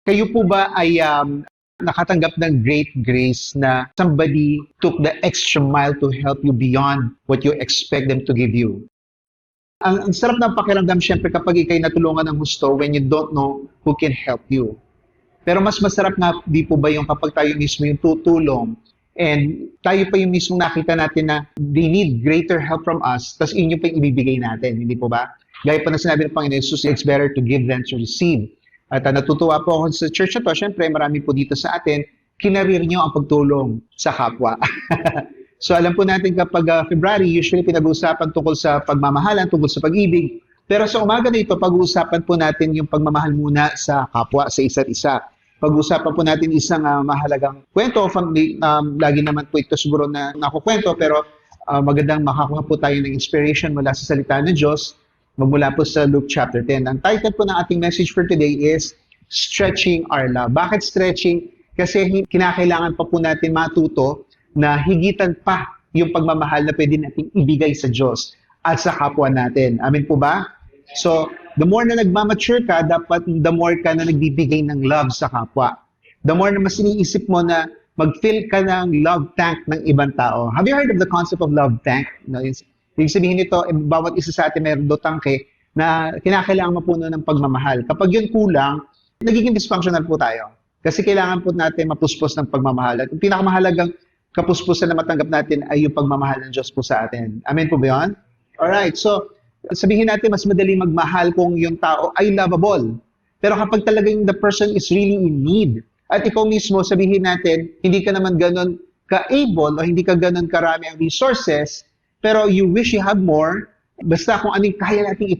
Kayo po ba ay nakatanggap ng great grace na somebody took the extra mile to help you beyond what you expect them to give you? Ang sarap ng pakiramdam syempre kapag ikay natulungan ng husto when you don't know who can help you. Pero mas masarap nga di po ba yung kapag tayo mismo yung tutulong and tayo pa yung mismo nakita natin na they need greater help from us, tapos inyo pa yung ibibigay natin, hindi po ba? Gaya pa na sinabi ng Panginoon Jesus, it's better to give than to receive. At natutuwa po ako sa church na to, syempre marami po dito sa atin, kinarir nyo ang pagtulong sa kapwa. So alam po natin kapag February, usually pinag-uusapan tungkol sa pagmamahalan, tungkol sa pag-ibig. Pero sa umaga na ito, pag-uusapan po natin yung pagmamahal muna sa kapwa, sa isa't isa. Pag-uusapan po natin isang mahalagang kwento. Lagi naman po ito siguro na nakukwento, pero magandang makakuha po tayo ng inspiration mula sa salita ng Diyos. Magmula po sa Luke chapter 10. Ang title po ng ating message for today is Stretching Our Love. Bakit stretching? Kasi kinakailangan pa po natin matuto na higitan pa yung pagmamahal na pwede natin ibigay sa Diyos at sa kapwa natin. Amen po ba? So, the more na nagmamature ka, dapat the more ka na nagbibigay ng love sa kapwa. The more na mas iniisip mo na mag-fill ka ng love tank ng ibang tao. Have you heard of the concept of love tank? Ibig sabihin nito, bawat isa sa atin mayroon do tangke na kinakailangan mapuno ng pagmamahal. Kapag yun kulang, nagiging dysfunctional po tayo. Kasi kailangan po natin mapuspos ng pagmamahal. At yung pinakamahalagang kapuspusan na matanggap natin ay yung pagmamahal ng Diyos po sa atin. Amen po ba yun? Alright, so sabihin natin mas madali magmahal kung yung tao ay lovable. Pero kapag talagang the person is really in need, at ikaw mismo sabihin natin, hindi ka naman ganun ka-able o hindi ka ganun karami ang resources, pero you wish you have more, basta kung anong kaya natin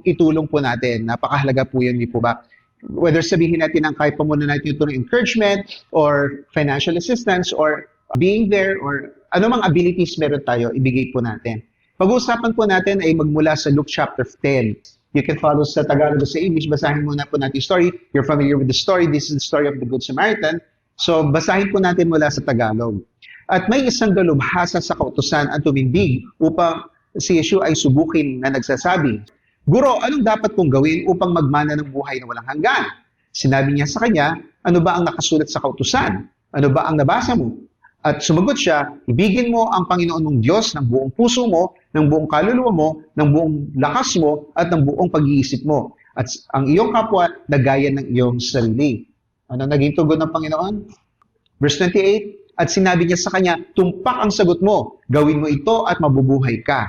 itulong po natin. Napakahalaga po yun, di po ba? Whether sabihin natin ang kaya pa muna natin itulong encouragement or financial assistance or being there or anumang abilities meron tayo, ibigay po natin. Pag-uusapan po natin ay magmula sa Luke chapter 10. You can follow sa Tagalog o sa English. Basahin muna po natin yung story. You're familiar with the story. This is the story of the Good Samaritan. So, basahin po natin mula sa Tagalog. At may isang dalubhasa sa kautusan ang tumindig upang si Yeshua ay subukin na nagsasabi, Guro, anong dapat kong gawin upang magmana ng buhay na walang hanggan? Sinabi niya sa kanya, ano ba ang nakasulat sa kautusan? Ano ba ang nabasa mo? At sumagot siya, ibigin mo ang Panginoon mong Diyos ng buong puso mo, ng buong kaluluwa mo, ng buong lakas mo, at ng buong pag-iisip mo. At ang iyong kapwa na gaya ng iyong sarili. Ano naging tugon ng Panginoon? Verse 28, at sinabi niya sa kanya, tumpak ang sagot mo, gawin mo ito at mabubuhay ka.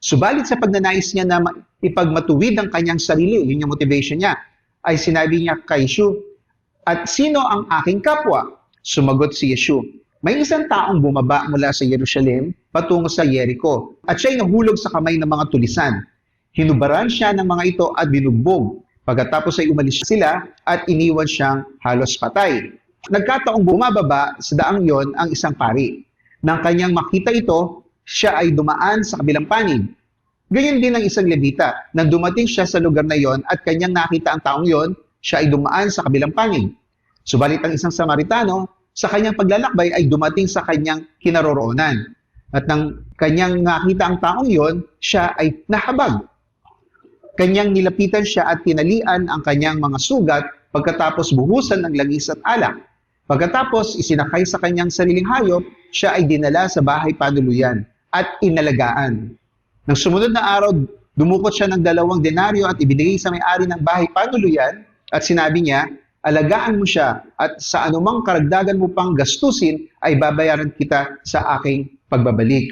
Subalit sa pagnanais niya na ipagmatuwid ang kanyang sarili, yun yung motivation niya, ay sinabi niya kay Yeshua, at sino ang aking kapwa? Sumagot si Yeshua, may isang taong bumaba mula sa Jerusalem patungo sa Jericho, at siya'y nahulog sa kamay ng mga tulisan. Hinubaran siya ng mga ito at binugbog. Pagkatapos ay umalis sila at iniwan siyang halos patay. Nagkataong bumababa sa daang yon ang isang pari. Nang kanyang makita ito, siya ay dumaan sa kabilang panig. Ganyan din ang isang Levita. Nang dumating siya sa lugar na yon at kanyang nakita ang taong yon, siya ay dumaan sa kabilang panig. Subalit ang isang Samaritano, sa kanyang paglalakbay ay dumating sa kanyang kinaroroonan. At nang kanyang nakita ang taong yon, siya ay nahabag. Kanyang nilapitan siya at tinalian ang kanyang mga sugat pagkatapos buhusan ng langis at alak. Pagkatapos isinakay sa kanyang sariling hayop, siya ay dinala sa bahay panuluyan at inalagaan. Nang sumunod na araw, dumukot siya ng 2 denaryo at ibinigay sa may-ari ng bahay panuluyan at sinabi niya, alagaan mo siya at sa anumang karagdagan mo pang gastusin ay babayaran kita sa aking pagbabalik.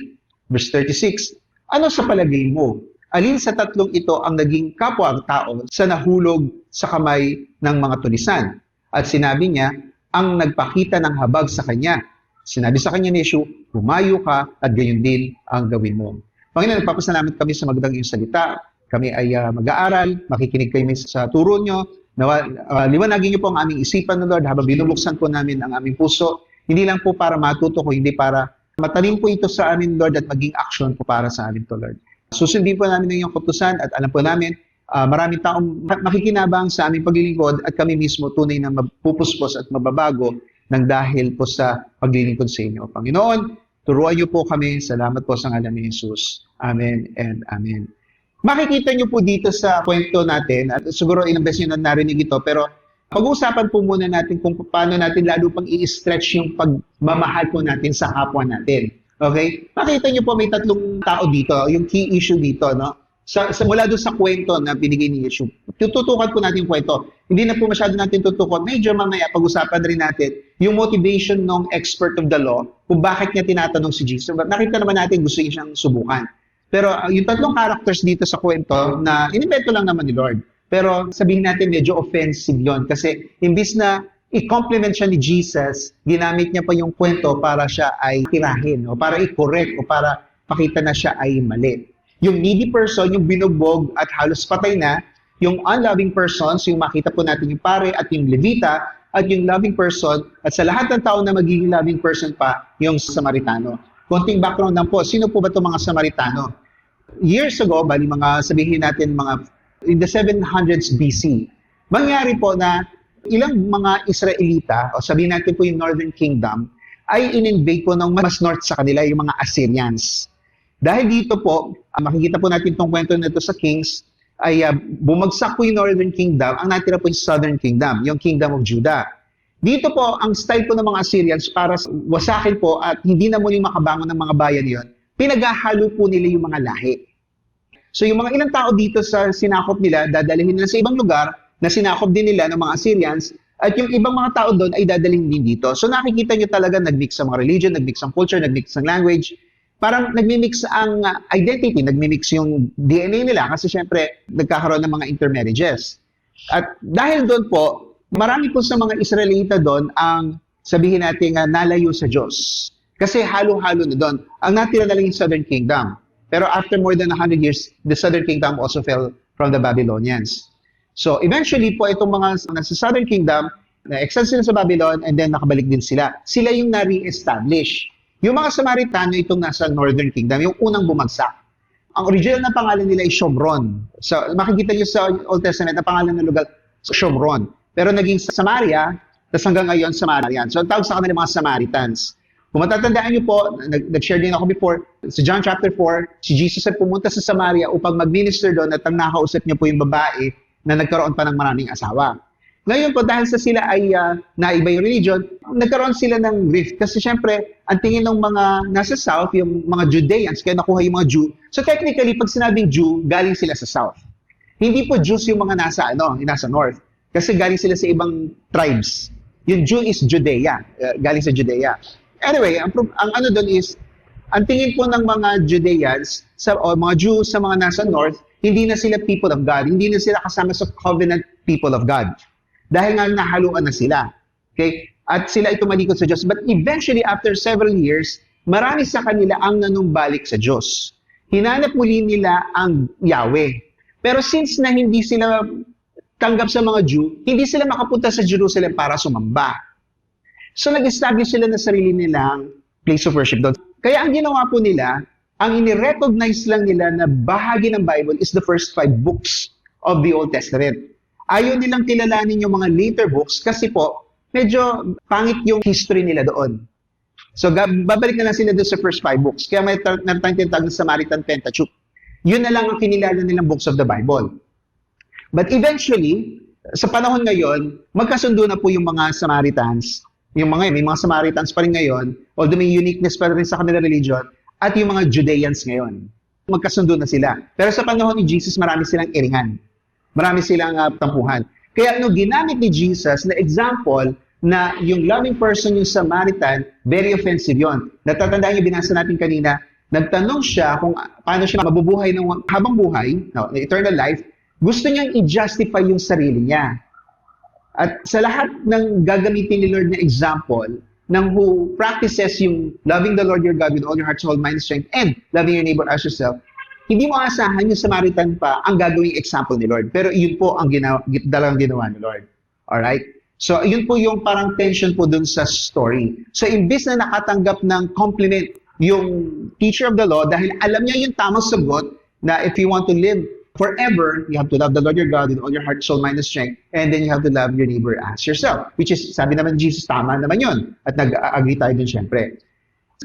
Verse 36, ano sa palagay mo? Alin sa tatlong ito ang naging kapwa-tao sa nahulog sa kamay ng mga tulisan? At sinabi niya, ang nagpakita ng habag sa kanya. Sinabi sa kanya ni Yeshua, humayo ka at gayon din ang gawin mo. Panginoon, nagpapasalamat kami sa magandang iyong salita. Kami ay mag-aaral, makikinig kami sa turo nyo. Liwanagin niyo po ang aming isipan, Lord, habang binubuksan po namin ang aming puso. Hindi lang po para matuto ko, hindi para matalim po ito sa amin, Lord, at maging action po para sa amin to, Lord. Susundin po namin ang iyong kutusan at alam po namin, maraming taong makikinabang sa aming paglilingkod at kami mismo tunay na mapupuspos at mababago ng dahil po sa paglilingkod sa inyo. Panginoon, turuan niyo po kami. Salamat po sa ngalan ni Jesus. Amen and Amen. Makikita niyo po dito sa kwento natin, at siguro ilang beses nyo na narinig ito, pero Pag-uusapan po muna natin kung paano natin lalo pang i-stretch yung pagmamahal po natin sa kapwa natin. Okay? Makita niyo po may tatlong tao dito, yung key issue dito, no? Mula doon sa kwento na binigay ni Yeshua. Tututukan po natin yung kwento. Hindi na po masyado natin tutukan. Medyo mamaya pag-usapan rin natin yung motivation ng expert of the law kung bakit niya tinatanong si Jesus. Nakita naman natin gusto niya siyang subukan. Pero yung tatlong characters dito sa kwento na inimbento lang naman ni Lord. Pero sabihin natin medyo offensive yon kasi imbis na i-compliment siya ni Jesus, ginamit niya pa yung kwento para siya ay tirahin o para i-correct o para pakita na siya ay mali. Yung needy person, yung binugbog at halos patay na, yung unloving persons, yung makita po natin yung pare at yung levita, at yung loving person, at sa lahat ng tao na magiging loving person pa, yung Samaritano. Konting background lang po, sino po ba itong mga Samaritano? Years ago, bali mga sabihin natin mga in the 700s BC, mangyari po na ilang mga Israelita, o sabihin natin po yung Northern Kingdom, ay in-invade po ng mas north sa kanila, yung mga Assyrians. Dahil dito po, makikita po natin itong kwento na ito sa Kings, ay bumagsak po yung Northern Kingdom, ang natira po yung Southern Kingdom, yung Kingdom of Judah. Dito po, ang style po ng mga Assyrians para wasakin po at hindi na muling makabangon ng mga bayan yon, pinaghahalo po nila yung mga lahi. So yung mga ilang tao dito sa sinakop nila, dadalhin nila sa ibang lugar na sinakop din nila ng mga Assyrians, at yung ibang mga tao doon ay dadalhin din dito. So nakikita nyo talaga nagmix ang mga religion, nagmix ang culture, nagmix ang language, parang nagmi-mix ang identity, nagmi-mix yung DNA nila kasi syempre nagkakaroon ng mga intermarriages. At dahil doon po, marami po sa mga Israelita doon ang sabihin natin nalayo sa Diyos. Kasi halo-halo na doon. Ang natira na lang yung Southern Kingdom. Pero after more than 100 years, the Southern Kingdom also fell from the Babylonians. So eventually po itong mga nasa Southern Kingdom, na-exile sila sa Babylon and then nakabalik din sila. Sila yung na-re-establish. Yung mga Samaritano itong nasa Northern Kingdom, yung unang bumagsak. Ang original na pangalan nila ay Shomron. So, makikita nyo sa Old Testament na pangalan ng lugar, Shomron. Pero naging Samaria, tapos hanggang ngayon Samaritan. So, ang tawag sa kanila mga Samaritans. Kung matatandaan nyo po, nag-share din ako before, sa John chapter 4, si Jesus ay pumunta sa Samaria upang mag-minister doon at ang nakausap niya po yung babae na nagkaroon pa ng maraming asawa. Ngayon po, dahil sa sila ay naiba yung religion, nagkaroon sila ng rift. Kasi syempre, ang tingin ng mga nasa South, yung mga Judeans, kaya nakuha yung mga Jew. So technically, pag sinabing Jew, galing sila sa South. Hindi po Jews yung mga nasa North. Kasi galing sila sa ibang tribes. Yung Jew is Judea, galing sa Judea. Anyway, ang ano doon is, ang tingin po ng mga Judeans, o mga Jews sa mga nasa North, hindi na sila people of God. Hindi na sila kasama sa covenant people of God. Dahil nga nahaluan na sila. Okay? At sila ay tumalikod sa Diyos. But eventually, after several years, marami sa kanila ang nanumbalik sa Diyos. Hinanap muli nila ang Yahweh. Pero since na hindi sila tanggap sa mga Jew, hindi sila makapunta sa Jerusalem para sumamba. So nag-establish sila na sarili nilang place of worship doon. Kaya ang ginawa po nila, ang ini-recognize lang nila na bahagi ng Bible is the first 5 books of the Old Testament. Ayaw nilang kilalanin yung mga later books kasi po, medyo pangit yung history nila doon. So, babalik na lang sila doon sa first 5 books. Kaya may tinatawag na Samaritan Pentateuch. Yun na lang ang kinilala nilang books of the Bible. But eventually, sa panahon ngayon, magkasundo na po yung mga Samaritans. May mga Samaritans pa rin ngayon, although may uniqueness pa rin sa kanila religion, at yung mga Judeans ngayon. Magkasundo na sila. Pero sa panahon ni Jesus, marami silang iringan. Marami silang tampuhan. Kaya ginamit ni Jesus na example na yung loving person, yung Samaritan, very offensive yon. Natatandaan niyo, binasa natin kanina, nagtanong siya kung paano siya mabubuhay ng habang buhay, eternal life, gusto niyang i-justify yung sarili niya. At sa lahat ng gagamitin ni Lord na example, ng who practices yung loving the Lord your God with all your heart, soul, mind, strength, and loving your neighbor as yourself, hindi mo asahan yung Samaritan pa ang gagawing example ni Lord. Pero yun po ang dalang ginawa ni Lord. Alright? So, yun po yung parang tension po dun sa story. So, imbis na nakatanggap ng compliment yung teacher of the law, dahil alam niya yung tamang sagot na if you want to live forever, you have to love the Lord your God with all your heart, soul, mind, and strength, and then you have to love your neighbor as yourself. Which is, sabi naman Jesus, tama naman yun. At nag-agree tayo dun syempre.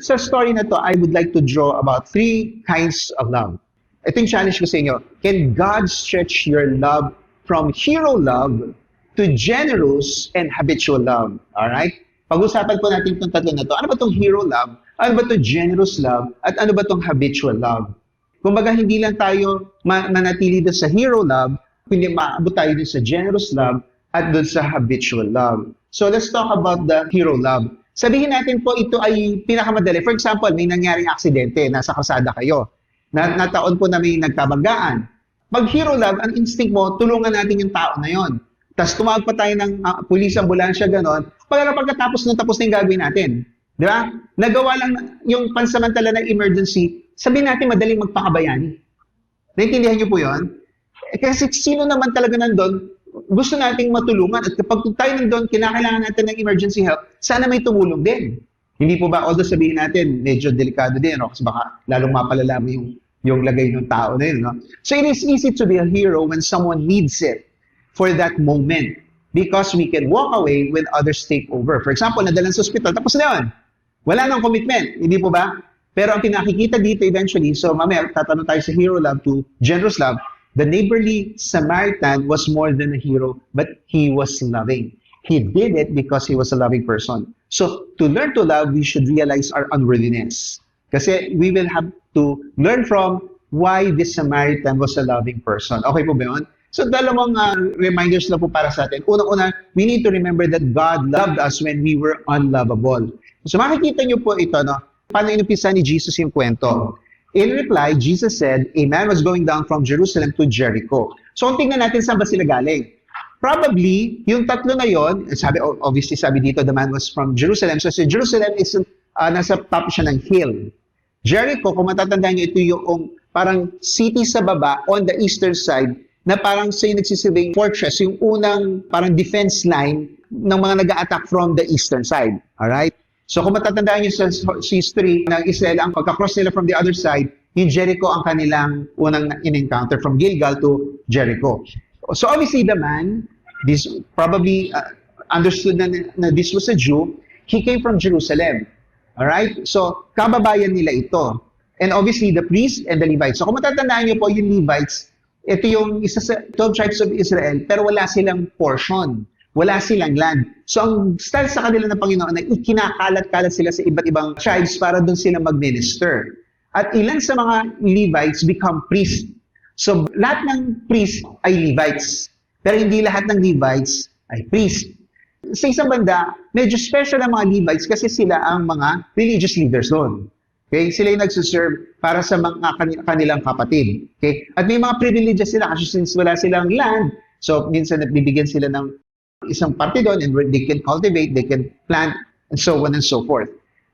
Sa story na to, I would like to draw about 3 kinds of love. Ito yung challenge ko sa inyo. Can God stretch your love from hero love to generous and habitual love. Alright? Pag-usapan po natin itong tatlo na to. Ano ba itong hero love? Ano ba itong generous love? At ano ba itong habitual love? Kumbaga, hindi lang tayo manatili doon sa hero love, kundi maabot tayo doon sa generous love at doon sa habitual love. So, let's talk about the hero love. Sabihin natin po, ito ay pinakamadali. For example, may nangyaring aksidente, nasa kalsada kayo. Nataon po na may nagkabanggaan. Pag hero love, ang instinct mo, tulungan natin yung tao na yon. Tapos tumawag pa tayo ng pulis, ambulansya, gano'n. Pagkatapos nung tapos na yung gagawin natin. Di ba? Nagawa lang yung pansamantala ng emergency, sabihin natin madaling magpakabayani. Naintindihan niyo po yon? Kasi sino naman talaga nandun, gusto nating matulungan. At kapag tayo nandun, kinakailangan natin ng emergency help, sana may tumulong din. Hindi po ba, although sabihin natin, medyo delikado din, no? Kasi baka lalong mapalala mo yung lagay ng tao na yun. No? So it is easy to be a hero when someone needs it for that moment because we can walk away when others take over. For example, nadalan sa hospital, tapos na yun. Wala nang commitment, hindi po ba? Pero ang pinakikita dito eventually, so mamaya tatanong tayo sa hero love to generous love, the neighborly Samaritan was more than a hero, but he was loving. He did it because he was a loving person. So to learn to love, we should realize our unworthiness. Kasi we will have to learn from why this Samaritan was a loving person. Okay po ba yun? So dalawang reminders lang po para sa atin. Unang-una, we need to remember that God loved us when we were unlovable. So makikita niyo po ito, no? Paano inumpisa ni Jesus yung kwento? In reply, Jesus said, a man was going down from Jerusalem to Jericho. So tingnan natin saan ba sila galing. Probably, yung tatlo na yon, obviously sabi dito, the man was from Jerusalem. So si Jerusalem is nasa top siya ng hill. Jericho, kung matatandaan niyo, ito yung parang city sa baba on the eastern side na parang sa nagsisilbing fortress, yung unang parang defense line ng mga nag-a-attack from the eastern side. Alright? So kung matatandaan niyo sa history ng Israel, ang pagka-cross nila from the other side, yung Jericho ang kanilang unang in-encounter from Gilgal to Jericho. So obviously the man, this probably understood na this was a Jew, he came from Jerusalem. Alright? So kababayan nila ito. And obviously the priests and the Levites. So kung matatandaan niyo po yung Levites, ito yung isa sa 12 tribes of Israel, pero wala silang portion. Wala silang land. So ang style sa kanila ng Panginoon na ikinakalat-kalat sila sa iba't ibang tribes para doon sila mag-minister. At ilan sa mga Levites become priests. So lahat ng priests ay Levites. Pero hindi lahat ng Levites ay priests. Sa isang banda, medyo special ang mga Levites kasi sila ang mga religious leaders doon. Okay? Sila yung nagsuserve para sa mga kanilang kapatid. Okay? At may mga privileges sila kasi since wala silang land, so minsan bibigyan sila ng isang parte doon and they can cultivate, they can plant, and so on and so forth.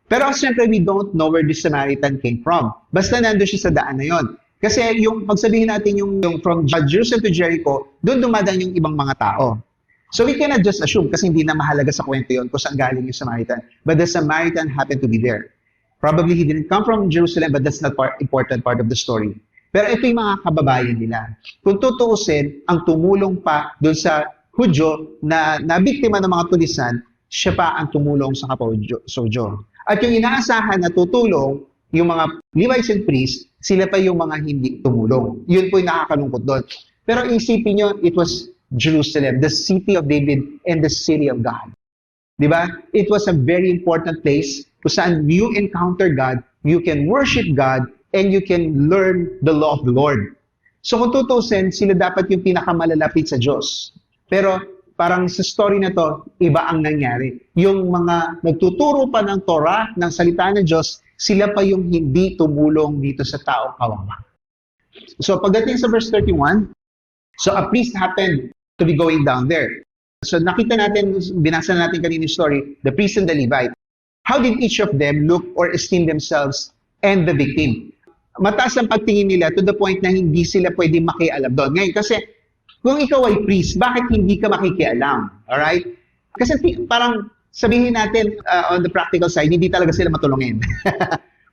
Pero siyempre, we don't know where the Samaritan came from. Basta nandun siya sa daan na yon. Kasi yung pagsabihin natin yung from Jerusalem to Jericho, doon dumadaan yung ibang mga tao. So we cannot just assume kasi hindi na mahalaga sa kwento yon kung saan galing yung Samaritan. But the Samaritan happened to be there. Probably he didn't come from Jerusalem, but that's not important part of the story. Pero ito yung mga kababayan nila. Kung tutuusin, ang tumulong pa doon sa Hudyo na nabiktima ng mga tulisan, siya pa ang tumulong sa kapwa Hudyo. At yung inaasahan na tutulong, yung mga Levites and priests, sila pa yung mga hindi tumulong. Yun po yung nakakalungkot doon. Pero isipin nyo, it was Jerusalem, the city of David and the city of God. Diba? It was a very important place kung saan you encounter God, you can worship God, and you can learn the law of the Lord. So kung tutusin, sila dapat yung pinakamalalapit sa Diyos. Pero parang sa story na to, iba ang nangyari. Yung mga nagtuturo pa ng Torah, ng salita ng Diyos, sila pa yung hindi tumulong dito sa tao kawawa. So pagdating sa verse 31, so a priest happened to be going down there. So nakita natin, binasa natin kanina yung story, the priest and the Levite. How did each of them look or esteem themselves and the victim? Mataas ang pagtingin nila to the point na hindi sila pwedeng makialam doon. Ngayon, kasi kung ikaw ay priest, bakit hindi ka makikialam? Alright? Kasi parang sabihin natin on the practical side, hindi talaga sila matulungin.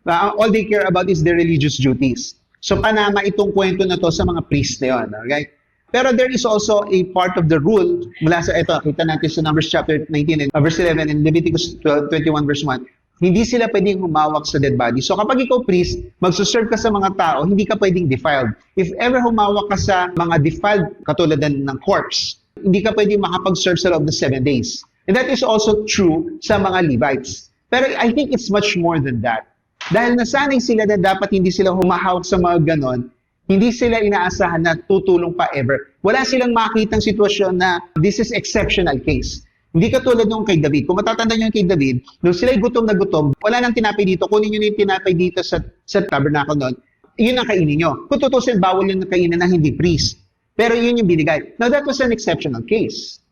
All they care about is their religious duties. So panama itong kwento na to sa mga priest na yun. Alright? Pero there is also a part of the rule, mula sa ito, kita natin sa Numbers chapter 19 and verse 11 and Leviticus 21 verse 1, hindi sila pwedeng humawak sa dead body. So kapag ikaw priest, magsuserve ka sa mga tao, hindi ka pwedeng defiled. If ever humawak ka sa mga defiled, katulad ng corpse, Hindi ka pwede makapag-serve sa loob ng 7 days. And that is also true sa mga Levites. Pero I think it's much more than that. Dahil nasanay sila na dapat hindi sila humahawak sa mga ganon, hindi sila inaasahan na tutulong pa ever. Wala silang makitang sitwasyon na this is exceptional case. Hindi katulad nung kay David. Kung matatanda nyo kay David, nung sila'y gutom na gutom, wala nang tinapay dito, kunin nyo na yung tinapay dito sa tabernacle noon, yun ang kainin nyo. Kung tutusin, bawal yung kainin na hindi priest. Pero yun yung binigay. Now, that was an exceptional case.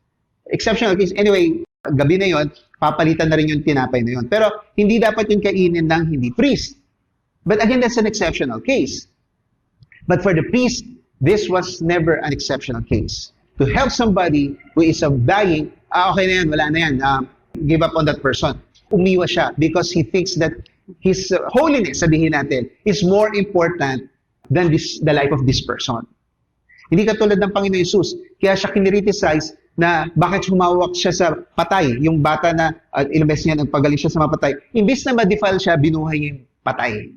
Exceptional case. Anyway, gabi na yon, papalitan na rin yung tinapay na yon. Pero hindi dapat yung kainin ng hindi priest. But again, that's an exceptional case. But for the priest, this was never an exceptional case. To help somebody who is dying, okay na yan, wala na yan, give up on that person. Umiwas siya because he thinks that his holiness, sabihin natin, is more important than the life of this person. Hindi katulad ng Panginoon Yesus. Kaya siya kinriticize na bakit humawak siya sa patay. Yung bata na ilang beses niya nagpagaling siya sa mapatay. Imbis na ma-defile siya, binuhay yung patay.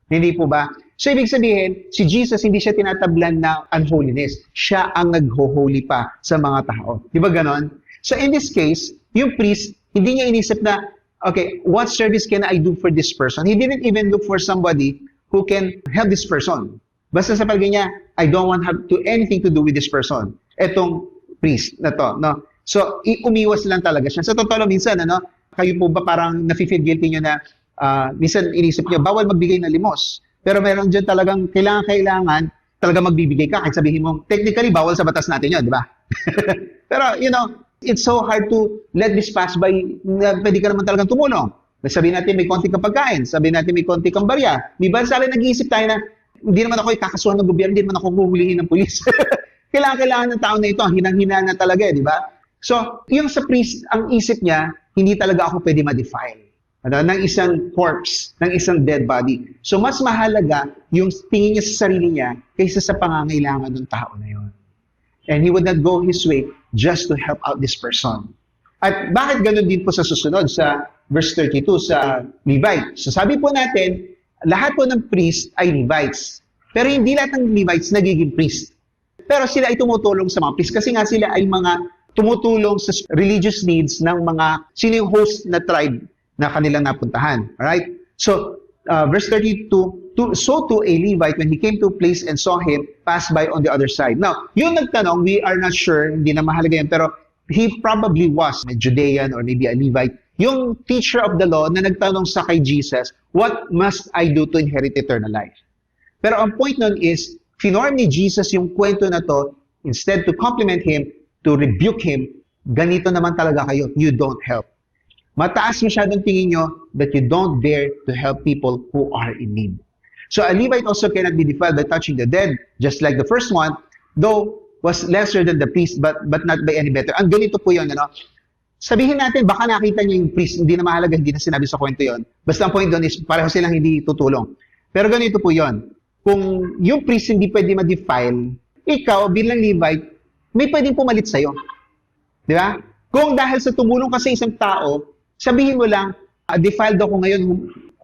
Hindi po ba? So, ibig sabihin, si Jesus hindi siya tinatablan ng unholiness. Siya ang nag-holy pa sa mga tao. Di ba ganon? So, in this case, yung priest, hindi niya inisip na, okay, what service can I do for this person? He didn't even look for somebody who can help this person. Basta sa palagay niya, I don't want anything to do with this person. Etong priest na to, no? So, umiwas lang talaga siya. Sa totoo lang, minsan, kayo po ba parang nafe-feel guilty nyo na minsan inisip nyo, bawal magbigay ng limos. Pero meron dyan talagang kailangan talaga magbibigay ka. Kahit sabihin mo, technically, bawal sa batas natin yun, di ba? Pero, it's so hard to let this pass by na pwede ka naman talagang tumulong. Sabihin natin may konti kang pagkain, sabihin natin may konti kang barya. Di ba, sabi nag-iisip tayo na, hindi naman ako ikakasuhan ng gobyerno, hindi naman ako huhulihin ng pulis. Kailangan ng tao na ito, hinang-hina na talaga, di ba? So, yung sa priest, ang isip niya, hindi talaga ako pwede ma-defile. Ng isang corpse, ng isang dead body. So, mas mahalaga yung tingin niya sa sarili niya kaysa sa pangangailangan ng tao na yun. And he would not go his way just to help out this person. At bakit ganun din po sa susunod, sa verse 32, sa Levite? So, sabi po natin, lahat po ng priest ay Levites. Pero hindi lahat ng Levites nagiging priest. Pero sila ay tumutulong sa mga priest kasi nga sila ay mga tumutulong sa religious needs ng mga sino yung host na tribe na kanilang napuntahan. Alright? So, verse 32, so to a Levite, when he came to a place and saw him, passed by on the other side. Now, yung nagtanong, we are not sure, hindi na mahalaga yan, pero he probably was a Judean or maybe a Levite. Yung teacher of the law na nagtanong sa kay Jesus, what must I do to inherit eternal life? Pero ang point nun is, finorm ni Jesus yung kwento na to, instead to compliment him, to rebuke him, ganito naman talaga kayo, you don't help. Mataas masyadong tingin nyo that you don't dare to help people who are in need. So a Levite also cannot be defiled by touching the dead, just like the first one, though was lesser than the priest, but not by any better. Ang ganito po yun, Sabihin natin, baka nakita niyo yung priest, hindi na mahalaga, hindi na sinabi sa kwento yon. Basta ang point doon is, pareho silang hindi tutulong. Pero ganito po yon. Kung yung priest hindi pwede ma-defile, ikaw bilang Levite, may pwedeng pumalit sa'yo. Di ba? Kung dahil sa tumulong ka sa isang tao, sabihin mo lang, defiled ako ngayon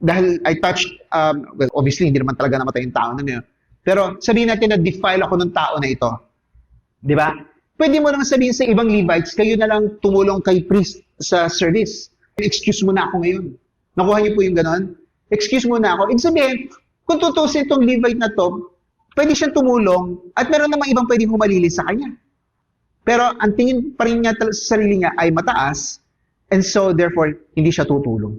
dahil I touched, well, obviously, hindi naman talaga namatay yung tao na ngayon. Pero sabihin natin na defile ako ng tao na ito. Di ba? Pwede mo naman sabihin sa ibang Levites, kayo na lang tumulong kay priest sa service. Excuse mo na ako ngayon. Nakuha niyo po yung ganon? Excuse mo na ako. Ibig sabihin, kung tutusin itong Levite na to, pwede siyang tumulong at meron namang ibang pwedeng humalili sa kanya. Pero ang tingin pa rin niya sa sarili niya ay mataas, and so therefore, hindi siya tutulong.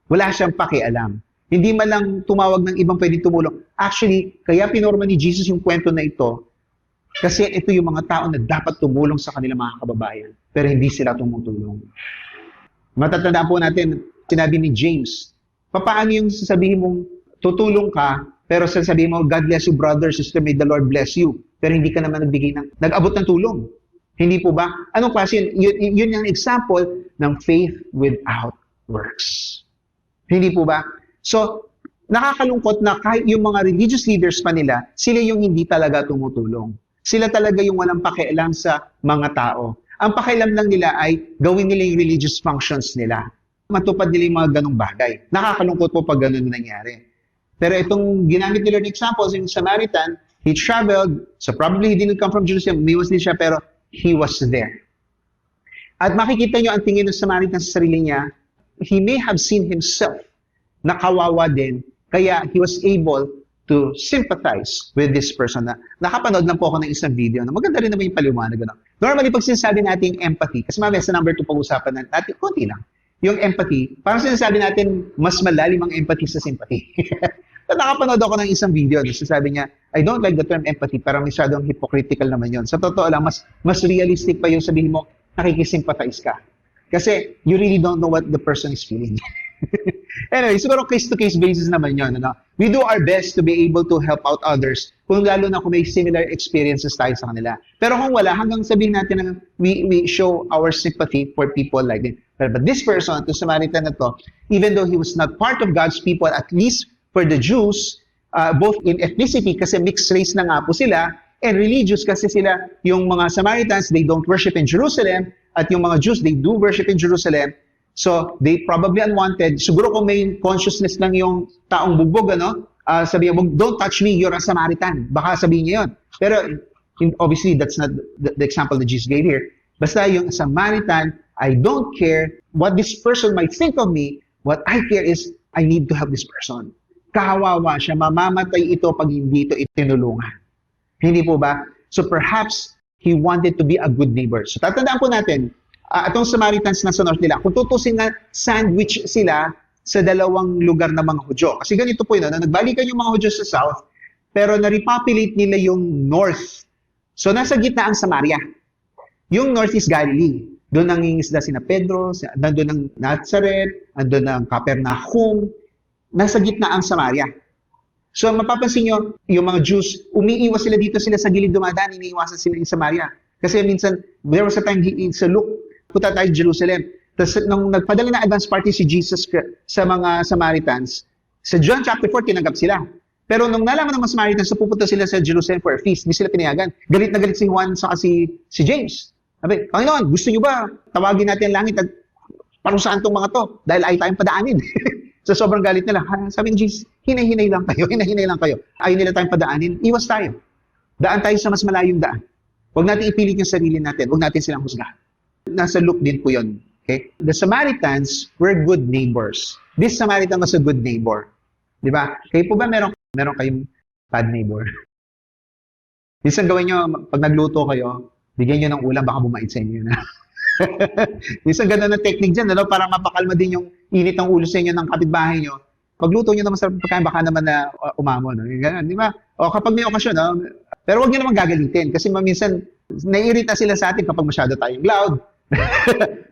Wala siyang pakialam. Hindi man lang tumawag ng ibang pwedeng tumulong. Actually, kaya pinorma ni Jesus yung kwento na ito, kasi ito yung mga tao na dapat tumulong sa kanilang mga kababayan, pero hindi sila tumutulong. Matatandaan po natin, sinabi ni James, paano yung sasabihin mong tutulong ka, pero sasabihin mo, God bless you, brother, sister, may the Lord bless you, pero hindi ka naman nag-abot ng tulong. Hindi po ba? Anong klase yun? Yun yung example ng faith without works. Hindi po ba? So, nakakalungkot na kahit yung mga religious leaders pa nila, sila yung hindi talaga tumutulong. Sila talaga yung walang pakialam sa mga tao. Ang pakialam lang nila ay gawin nila yung religious functions nila. Matupad nila yung mga ganong bagay. Nakakalungkot po pag ganun nangyari. Pero itong ginamit nila ng examples, yung Samaritan, he traveled, so probably he didn't come from Jerusalem, umiwas din siya, pero he was there. At makikita nyo ang tingin ng Samaritan sa sarili niya, he may have seen himself na kawawa din, kaya he was able to sympathize with this person. Nakapanood lang po ako ng isang video na maganda rin naman yung paliwanag. Normally, pag sinasabi natin empathy, kasi mamaya sa number 2 pag-usapan natin, konti lang. Yung empathy, parang sinasabi natin, mas malalim ang empathy sa sympathy. Nakapanood ako ng isang video na sinasabi niya, I don't like the term empathy, parang masyadong hypocritical naman yon. Sa totoo lang, mas realistic pa yung sabihin mo, nakikisympathize ka. Kasi you really don't know what the person is feeling. Anyway, siguro case-to-case basis naman yun. Ano? We do our best to be able to help out others, kung lalo na kung may similar experiences tayo sa kanila. Pero kung wala, hanggang sabihin natin na we show our sympathy for people like this. But this person, to Samaritan na to, even though he was not part of God's people, at least for the Jews, both in ethnicity, kasi mixed race na nga po sila, and religious kasi sila, yung mga Samaritans, they don't worship in Jerusalem, at yung mga Jews, they do worship in Jerusalem. So, they probably unwanted. Siguro kung may consciousness lang yung taong bugbog, sabihin mo, don't touch me, you're a Samaritan. Baka sabihin niya yun. Pero, obviously, that's not the example that Jesus gave here. Basta yung Samaritan, I don't care what this person might think of me. What I care is, I need to help this person. Kawawa siya, mamamatay ito pag hindi ito itinulungan. Hindi po ba? So perhaps he wanted to be a good neighbor. So tatandaan po natin, itong Samaritans na sa north nila, kung tutusin na sandwich sila sa dalawang lugar ng mga Hudyo. Kasi ganito po yun, nagbalikan yung mga Hudyo sa south, pero na-repopulate nila yung north. So nasa gitna ang Samaria. Yung north is Galilee. Doon nangingisda sina Pedro, nandun ang Nazareth, nandun ang Capernaum, nasa gitna ang Samaria. So mapapansin nyo, yung mga Jews, umiiwas sila dito, sila sa gilid dumadaan, iniiwasan sila in Samaria. Kasi minsan, there was a time sa Luke, punta tayo Jerusalem. Tapos nung nagpadala na advance party si Jesus sa mga Samaritans, sa John chapter 4, tinanggap sila. Pero nung nalaman ng mga Samaritans na pupunta sila sa Jerusalem for a feast, hindi sila pinayagan. Galit na galit si Juan saka si James. Sabi, Panginoon, gusto nyo ba tawagin natin ang langit at parusahan tong mga to? Dahil ay tayong padaanin. So sobrang galit nila. Sabi ni Jesus, hinay-hinay lang kayo, hinay-hinay lang kayo. Ayaw nila tayong padaanin, iwas tayo. Daan tayo sa mas malayong daan. Huwag natin ipilit yung sarili natin. Huwag natin silang husgahan. Nasa Luke din po yun. Okay? The Samaritans were good neighbors. This Samaritan was a good neighbor. Di ba? Kayo po ba meron kayong bad neighbor? Minsan gawin nyo, pag nagluto kayo, bigyan nyo ng ulam, baka bumait sa inyo na. Minsan gano'n ang technique dyan, para mapakalma din yung init ng ulo sa inyo ng kapitbahay nyo. Pagluto nyo naman sa pagkain, baka naman na umamo. No? Ganun, di ba? O kapag may okasyon, pero huwag nyo naman gagalitin. Kasi minsan, naiirita sila sa atin kapag masyado tayong loud.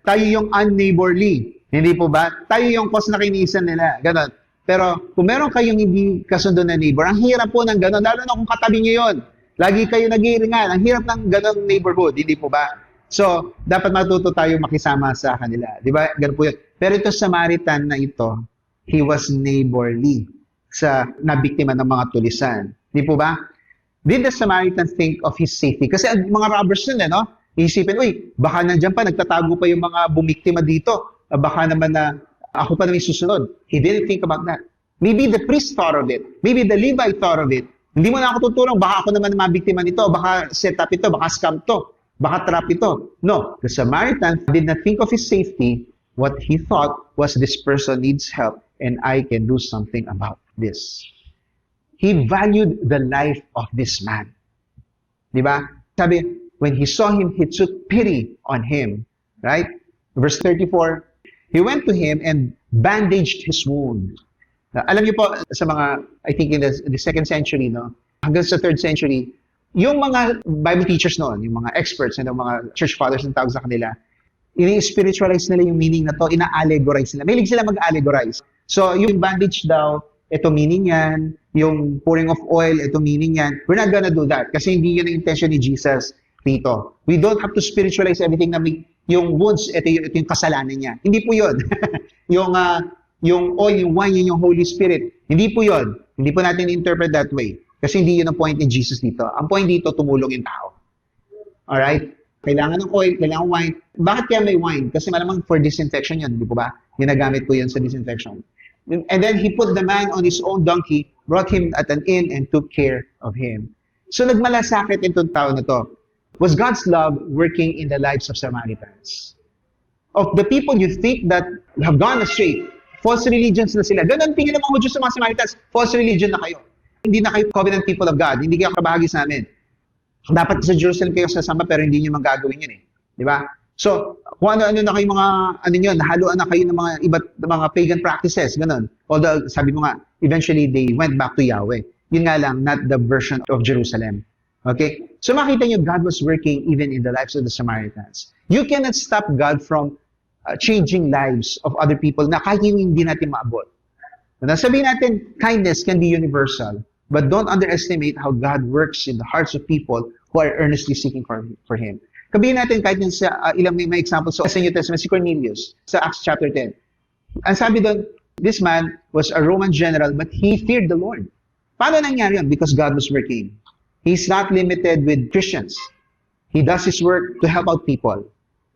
Tayo yung unneighborly. Hindi po ba? Tayo yung cause na kinisan nila. Ganon. Pero kung meron kayong hindi kasundo na neighbor, ang hirap po ng ganon. Lalo na kung katabi nyo yun. Lagi kayo nag-iiringan. Ang hirap ng ganong neighborhood. Hindi po ba? So, dapat matuto tayo makisama sa kanila. Di ba? Ganun po yun. Pero ito Samaritan na ito, he was neighborly sa nabiktima ng mga tulisan. Di po ba? Did the Samaritan think of his safety? Kasi ang mga robbers nun, isipin, uy, baka nandiyan pa, nagtatago pa yung mga bumiktima dito. Baka naman na ako pa naman susunod. He didn't think about that. Maybe the priest thought of it. Maybe the Levite thought of it. Hindi mo na ako tutulong, baka ako naman mabiktima nito, baka set up ito, baka scam to, baka trap ito. No, the Samaritan did not think of his safety. What he thought was this person needs help and I can do something about this. He valued the life of this man. Diba? Sabi, when he saw him, he took pity on him. Right? Verse 34, he went to him and bandaged his wound. Alam niyo po, sa mga, I think in the second century, hanggang sa third century, yung mga Bible teachers noon, yung mga experts, mga church fathers ang tawag sa kanila, ini-spiritualize nila yung meaning na to, ina-allegorize nila. Mahilig sila mag-allegorize. So, yung bandage daw, ito meaning yan, yung pouring of oil, ito meaning yan. We're not gonna do that kasi hindi yun ang intention ni Jesus dito. We don't have to spiritualize everything na yung wounds, ito yung kasalanan niya. Hindi po yun. Yung oil, yung wine, yung Holy Spirit. Hindi po yun. Hindi po natin interpret that way. Kasi hindi yun ang point ni Jesus dito. Ang point dito, tumulong yung tao. Alright? Kailangan ng oil, kailangan ng wine. Bakit kaya may wine? Kasi malamang for disinfection yun, di po ba? Ginagamit po yun sa disinfection. And then he put the man on his own donkey, brought him at an inn, and took care of him. So nagmalasakit itong tao na to. was God's love working in the lives of Samaritans. Of the people you think that have gone astray, false religions na sila. Ganun tingin ng mga Hudyo sa mga Samaritans, false religion na kayo. Hindi na kayo covenant people of God. Hindi kayo kabahagi sa amin. Dapat sa Jerusalem kayo sasama pero hindi nyo magagawin yun eh. Di ba? So, kung ano-ano na kayo mga, nahaluan na kayo ng mga iba't mga pagan practices, ganun. Although, sabi mo nga, eventually they went back to Yahweh. Yun nga lang, not the version of Jerusalem. Okay? So makita nyo, God was working even in the lives of the Samaritans. You cannot stop God from changing lives of other people na kahit yung hindi natin maabot. Sabihin natin, kindness can be universal, but don't underestimate how God works in the hearts of people who are earnestly seeking for Him. Kabihin natin kahit sa ilang may examples sa New Testament, si Cornelius, sa Acts chapter 10. Ang sabi doon, this man was a Roman general, but he feared the Lord. Paano nangyari yun? Because God was working. He's not limited with Christians. He does His work to help out people.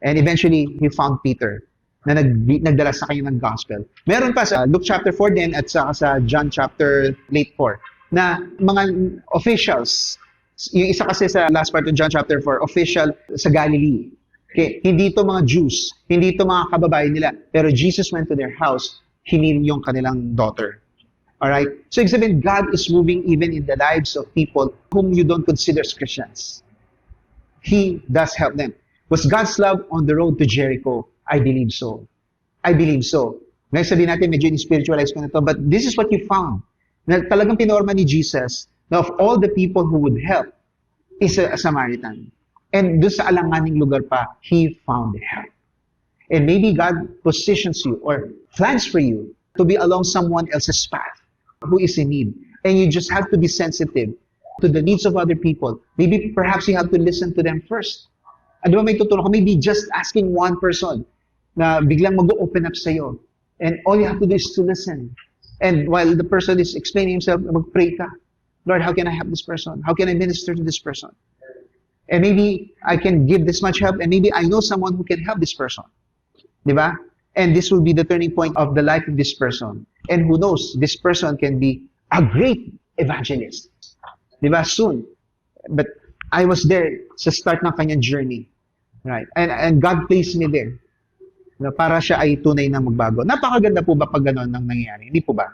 And eventually, He found Peter na nagdala sa kanya ng gospel. Meron pa sa Luke chapter 4 din at sa John chapter 4 na mga officials. Yung isa kasi sa last part of John chapter 4, official sa Galilee. Okay, hindi ito mga Jews, hindi ito mga kababayan nila, pero Jesus went to their house, hinil yung kanilang daughter. Alright? So, ibig sabihin, God is moving even in the lives of people whom you don't consider as Christians. He does help them. Was God's love on the road to Jericho? I believe so. I believe so. Ngayon sabihin natin, medyo in-spiritualize ko na to, but this is what you found. Na talagang pinorma ni Jesus, na of all the people who would help, is a Samaritan. And doon sa alanganing lugar pa, He found help. And maybe God positions you or plans for you to be along someone else's path who is in need. And you just have to be sensitive to the needs of other people. Maybe perhaps you have to listen to them first. Ano ba may tutulong ka? Maybe just asking one person na biglang mag-open up sa'yo. And all you have to do is to listen. And while the person is explaining himself, mag-pray ka. Lord, how can I help this person? How can I minister to this person? And maybe I can give this much help, and maybe I know someone who can help this person. Diba? And this will be the turning point of the life of this person. And who knows, this person can be a great evangelist. Diba? Soon. But I was there sa start ng kanyang journey. Right? And God placed me there. Para siya ay tunay na magbago. Napakaganda po ba pag gano'n nang nangyayari? Hindi po ba?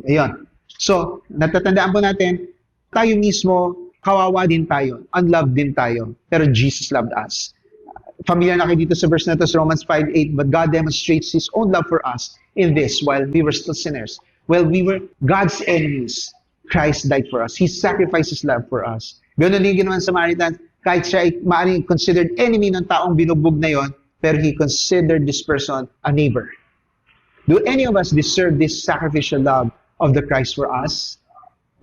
Ayun. So, natatandaan po natin, tayo mismo, kawawa din tayo, unloved din tayo, pero Jesus loved us. Familiar na kayo dito sa verse na ito, Romans 5:8, but God demonstrates His own love for us in this, while we were still sinners. While we were God's enemies, Christ died for us. He sacrificed His love for us. Ganun din ginawa ng Samaritan, kahit siya ay maaaring considered enemy ng taong binugbog na yon, pero He considered this person a neighbor. Do any of us deserve this sacrificial love of the Christ for us?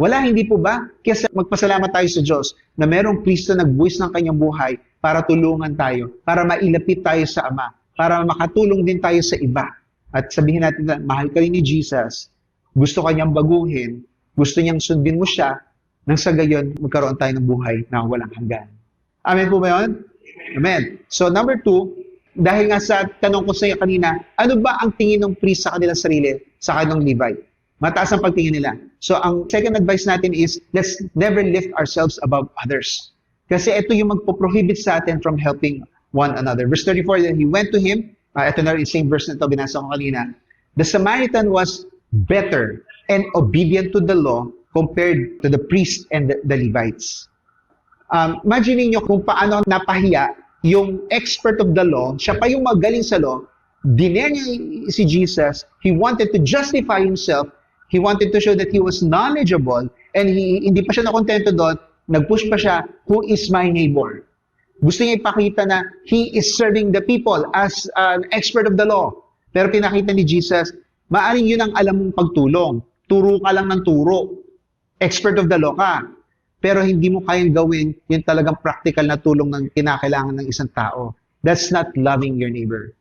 Wala, hindi po ba? Kaya magpasalamat tayo sa Diyos na merong Kristo nagbuwis ng kanyang buhay para tulungan tayo, para mailapit tayo sa Ama, para makatulong din tayo sa iba. At sabihin natin na mahal ka rin ni Jesus, gusto kanyang baguhin, gusto niyang sundin mo siya, nang sa gayon magkaroon tayo ng buhay na walang hanggan. Amen po ba yun? Amen. So number 2, dahil nga sa tanong ko sa iyo kanina, ano ba ang tingin ng priest sa kanilang sarili, sa kanilang Levite? Mataas ang pagtingin nila. So, ang second advice natin is, let's never lift ourselves above others. Kasi ito yung magpo-prohibit sa atin from helping one another. Verse 34, then he went to him. Ito na rin, same verse na ito, binasa ko kanina. The Samaritan was better and obedient to the law compared to the priest and the Levites. Imagine niyo kung paano napahiya yung expert of the law, siya pa yung magaling sa law, dinare niya si Jesus, he wanted to justify himself. He wanted to show that he was knowledgeable, and hindi pa siya nakontento doon, nag-push pa siya, who is my neighbor? Gusto niya ipakita na he is serving the people as an expert of the law. Pero pinakita ni Jesus, maaring yun ang alam mong pagtulong. Turo ka lang ng turo. Expert of the law ka. Pero hindi mo kayang gawin yung talagang practical na tulong ng kinakailangan ng isang tao. That's not loving your neighbor.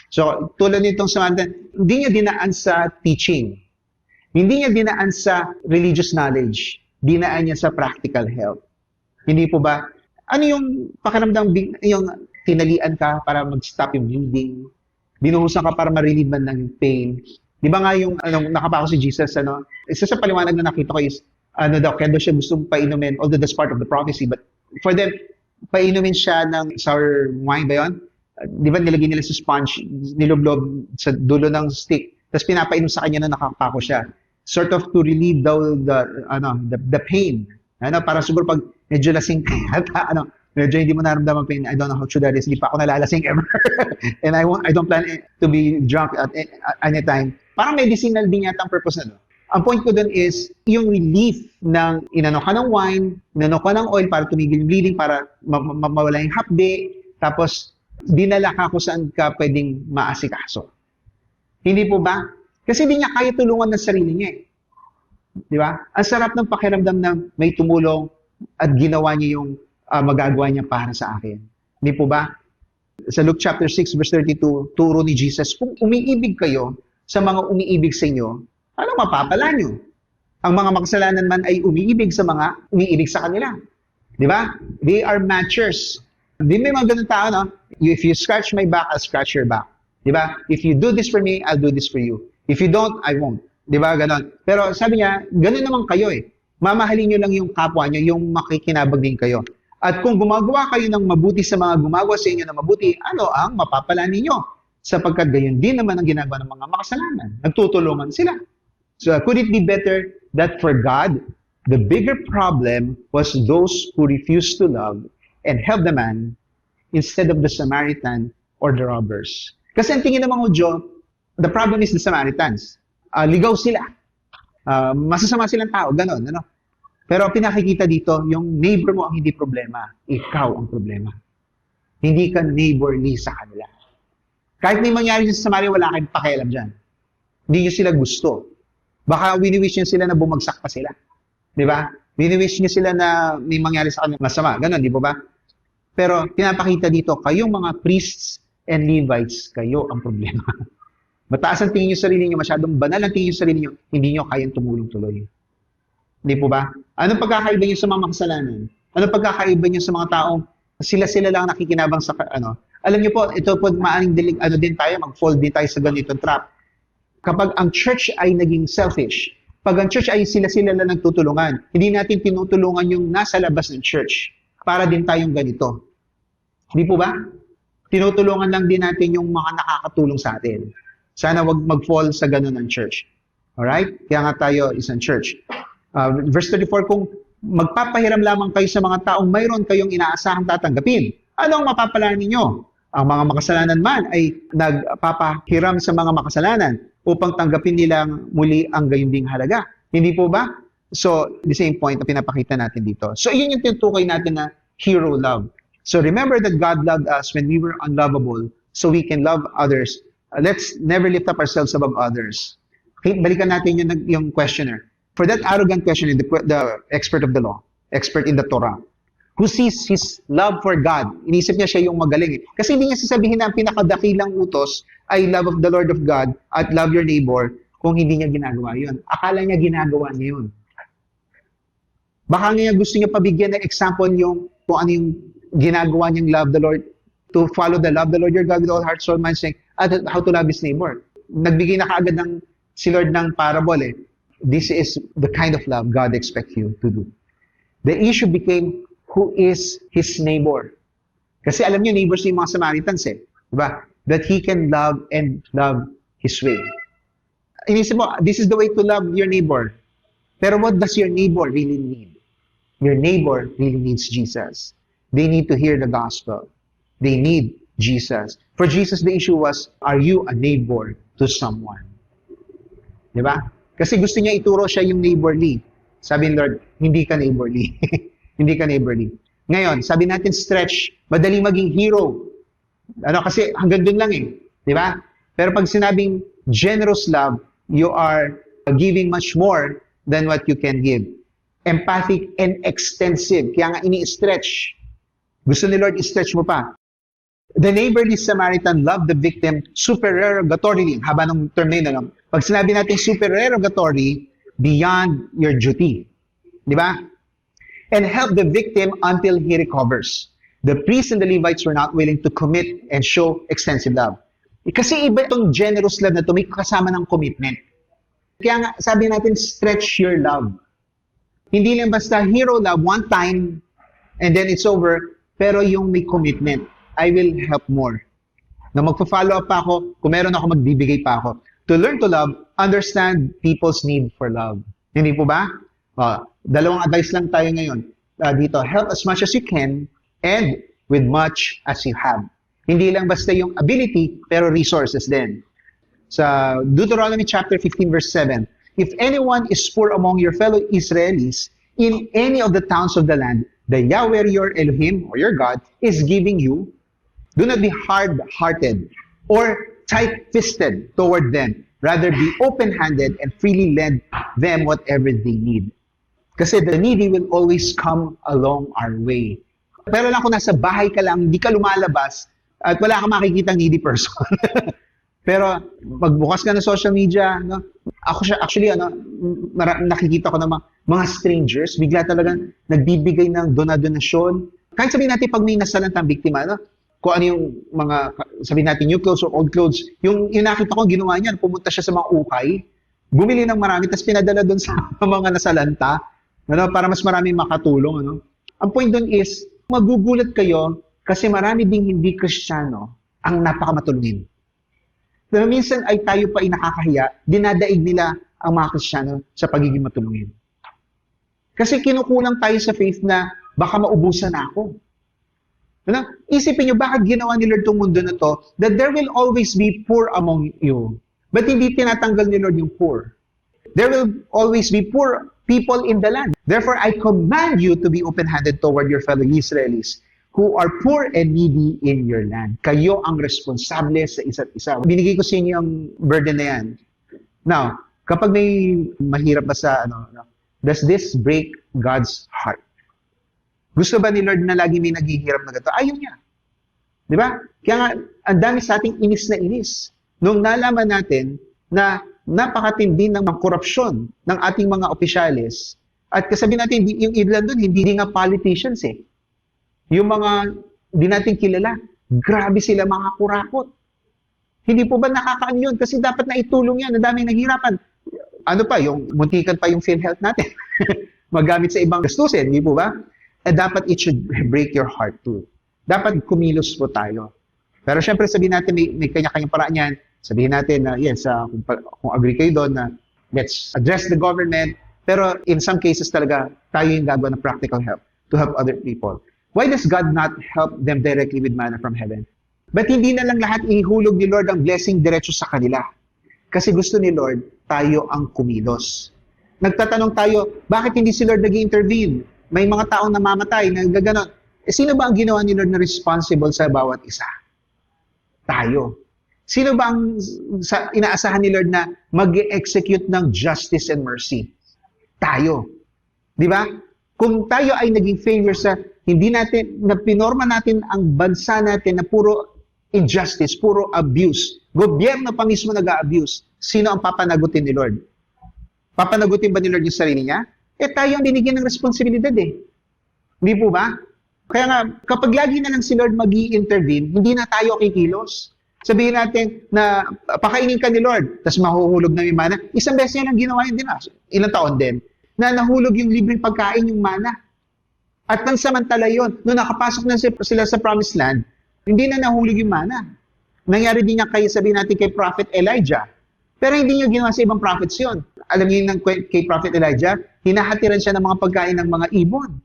So, tulad nitong Samaritan, hindi niya dinaan sa teaching. Hindi niya dinaan sa religious knowledge. Dinaan niya sa practical help. Hindi po ba? Ano yung pakiramdam, yung tinalian ka para mag-stop yung bleeding? Binuhusan ka para ma-relieve man ng pain? Di ba nga yung nakapako si Jesus, isa sa paliwanag na nakita ko is, kaya daw siya gustong painumin, although that's part of the prophecy, but for them, painumin siya ng sour wine ba yun? Di ba nilagay nila sa sponge, niloblob sa dulo ng stick, tapos pinapainom sa kanya na nakakapako siya. Sort of to relieve daw the pain. Para siguro pag medyo lasing ka, medyo hindi mo naramdaman pain. I don't know how true that is. Hindi pa ako nalalasing ever. And I don't plan to be drunk at any time. Parang medicinal din yata ang purpose na. Ang point ko dun is, yung relief ng inano ka ng wine, inano ka ng oil para tumigil yung bleeding, para mawala yung hapde, tapos dinala ka kung saan ka pwedeng maasikaso. Hindi po ba? Kasi hindi niya kaya tulungan ng sarili niya eh. Di ba? Ang sarap ng pakiramdam na may tumulong at ginawa niya yung magagawa niya para sa akin. Hindi po ba? Sa Luke chapter 6 verse 32, turo ni Jesus, kung umiibig kayo sa mga umiibig sa inyo, ano mapapala nyo? Ang mga makasalanan man ay umiibig sa mga umiibig sa kanila. Di ba? They are matchers. Di may mga ganun tao, no? If you scratch my back, I'll scratch your back. Di ba? If you do this for me, I'll do this for you. If you don't, I won't. Di ba? Ganon. Pero sabi niya, ganun naman kayo eh. Mamahalin nyo lang yung kapwa nyo, yung makikinabang din kayo. At kung gumagawa kayo ng mabuti sa mga gumagawa sa inyo ng mabuti, ano ang mapapala ninyo? Sapagkat gayon din naman ang ginagawa ng mga makasalanan. Nagtutulungan sila. So could it be better that for God, the bigger problem was those who refused to love and help the man instead of the Samaritan or the robbers? Kasi ang tingin ng mga Hudyo, the problem is the Samaritans. Ligaw sila. Masasama silang tao, ganon. Ano? Pero pinakikita dito, yung neighbor mo ang hindi problema. Ikaw ang problema. Hindi ka neighborly sa kanila. Kahit may mangyari sa Samaria, wala kayong pakialam dyan. Hindi nyo sila gusto. Baka wini-wish nyo sila na bumagsak pa sila. Di ba? Wini-wish nyo sila na may mangyari sa kanila masama. Ganon, di ba? Pero pinapakita dito, kayong mga priests and Levites, kayo ang problema. Mataas ang tingin nyo sa sarili nyo, masyadong banal ang tingin nyo sa sarili nyo, hindi nyo kayang tumulong tuloy. Hindi po ba? Anong pagkakaiba nyo sa mga makasalanan? Anong pagkakaiba nyo sa mga taong sila-sila lang nakikinabang sa Alam nyo po, ito po maaring din tayo, mag-fall din tayo sa ganitong trap. Kapag ang church ay naging selfish, pag ang church ay sila-sila lang nagtutulungan, hindi natin tinutulungan yung nasa labas ng church para din tayong ganito. Hindi po ba? Tinutulungan lang din natin yung mga nakakatulong sa atin. Sana wag mag-fall sa ganun ng church. Alright? Kaya nga tayo isang church. Verse 34, kung magpapahiram lamang kayo sa mga taong mayroon kayong inaasahang tatanggapin, ano ang mapapala ninyo? Ang mga makasalanan man ay nagpapahiram sa mga makasalanan upang tanggapin nilang muli ang gayunding halaga. Hindi po ba? So, the same point na pinapakita natin dito. So, yun yung tinutukoy natin na hero love. So, remember that God loved us when we were unlovable so we can love others. Let's never lift up ourselves above others. Okay, balikan natin yung questioner. For that arrogant questioner, the expert of the law, expert in the Torah, who sees his love for God, inisip niya siya yung magaling. Kasi hindi niya sasabihin na ang pinakadakilang utos ay love of the Lord of God at love your neighbor kung hindi niya ginagawa yun. Akala niya ginagawa niya yun. Baka niya gusto niya pabigyan ng example yung kung ano yung ginagawa niyang love the Lord, to follow the love the Lord your God with all heart, soul, mind, strength, at how to love his neighbor. Nagbigay na kaagad si Lord ng parable eh. This is the kind of love God expects you to do. The issue became, who is his neighbor? Kasi alam niyo, neighbors yung mga Samaritans eh. Diba? That he can love and love his way. Inisip mo, this is the way to love your neighbor. Pero what does your neighbor really need? Your neighbor really needs Jesus. They need to hear the gospel. They need Jesus. For Jesus, the issue was, are you a neighbor to someone? Diba? Kasi gusto niya ituro siya yung neighborly. Sabi ni Lord, hindi ka neighborly. Hindi ka neighborly. Ngayon, sabi natin stretch, madali maging hero. Kasi hanggang dun lang eh. Di ba? Pero pag sinabing generous love, you are giving much more than what you can give. Empathic and extensive. Kaya nga ini-stretch. Gusto ni Lord, i-stretch mo pa. The neighborly Samaritan loved the victim supererogatorily. Haba ng term na yun. Pag sinabi natin supererogatory, beyond your duty. Di ba? And help the victim until he recovers. The priests and the Levites were not willing to commit and show extensive love. Kasi iba itong generous love na ito, may kasama ng commitment. Kaya nga, sabi natin, stretch your love. Hindi lang basta hero love one time, and then it's over. pero yung may commitment. I will help more. Na magpa-follow up pa ako, kung meron ako, magbibigay pa ako. To learn to love, understand people's need for love. Hindi po ba? Dalawang advice lang tayo ngayon. Dito, help as much as you can and with much as you have. Hindi lang basta yung ability, pero resources din. Sa Deuteronomy chapter 15 verse 7, if anyone is poor among your fellow Israelis in any of the towns of the land, the Yahweh your Elohim or your God is giving you, do not be hard-hearted or tight-fisted toward them. Rather be open-handed and freely lend them whatever they need. Kasi the needy will always come along our way. Pero lang kung nasa bahay ka lang, hindi ka lumalabas, at wala kang makikita needy person. Pero magbukas ka ng social media, no? Actually, nakikita ko ng mga strangers, bigla talagang nagbibigay ng donasyon. Kahit sabihin natin pag may nasalantang biktima, no? Kung ano yung mga, sabihin natin new clothes or old clothes, yung nakita ko ginawa niyan, pumunta siya sa mga ukay, bumili ng marami, tapos pinadala doon sa mga nasalanta, ano, para mas marami makatulong. Ano? Ang point doon is, magugulat kayo kasi marami ding hindi Kristiyano ang napakamatulungin. Pero minsan ay tayo pa ay nakakahiya, dinadaig nila ang mga Kristiyano sa pagiging matulungin. Kasi kinukulang tayo sa faith na baka maubusan na ako. Ano? Isipin nyo, bakit ginawa ni Lord itong mundo na to, that there will always be poor among you. But hindi tinatanggal ni Lord yung poor. There will always be poor people in the land. Therefore, I command you to be open-handed toward your fellow Israelis who are poor and needy in your land. Kayo ang responsable sa isa't isa. Binigay ko sa inyo ang burden na yan. Now, kapag may mahirap ba sa, does this break God's heart? Gusto ba ni Lord na lagi may naghihirap na gato? Ayaw niya. Di ba? Kaya nga, ang dami sa ating inis na inis. Nung nalaman natin na napakatindi ng mga korupsyon ng ating mga opisyalis, at kasabihin natin, yung ilan doon, hindi nga politicians eh. Yung mga di natin kilala, grabe sila mga kurakot. Hindi po ba nakakaano yun? Kasi dapat na itulong yan, ang daming naghihirapan. Ano pa, yung muntikan pa yung PhilHealth natin. Magamit sa ibang gastusin, hindi po ba? Dapat it should break your heart too. Dapat kumilos po tayo. Pero syempre sabihin natin may kanya-kanyang paraan yan. Sabihin natin na yes, kung agree kayo doon na let's address the government. Pero in some cases talaga tayo yung gagawa ng practical help to help other people. Why does God not help them directly with manna from heaven? But hindi na lang lahat ihulog ni Lord ang blessing diretso sa kanila. Kasi gusto ni Lord tayo ang kumilos. Nagtatanong tayo, bakit hindi si Lord nag-intervene? May mga taong namamatay, nagaganon. Sino ba ang ginawa ni Lord na responsible sa bawat isa? Tayo. Sino ba ang inaasahan ni Lord na mag-execute ng justice and mercy? Tayo. Di ba? Kung tayo ay naging failure sa hindi natin, na pinorma natin ang bansa natin na puro injustice, puro abuse. Gobyerno pa mismo nag-a-abuse. Sino ang papanagutin ni Lord? Papanagutin ba ni Lord yung sarili niya? Tayo ang binigyan ng responsibilidad eh. Hindi po ba? Kaya nga, kapag lagi na lang si Lord mag-i-intervene, hindi na tayo kikilos. Sabihin natin na pakainin ka ni Lord, tapos mahuhulog na yung mana. Isang beses niya lang ginawa yun din. Ilang taon din. Na nahulog yung libreng pagkain yung mana. At pansamantala yun, nung nakapasok na sila sa promised land, hindi na nahulog yung mana. Nangyari din niya sabihin natin kay Prophet Elijah. Pero hindi niya ginawa sa ibang prophets yun. Alam niyo yung kay Prophet Elijah, hinahatiran siya ng mga pagkain ng mga ibon.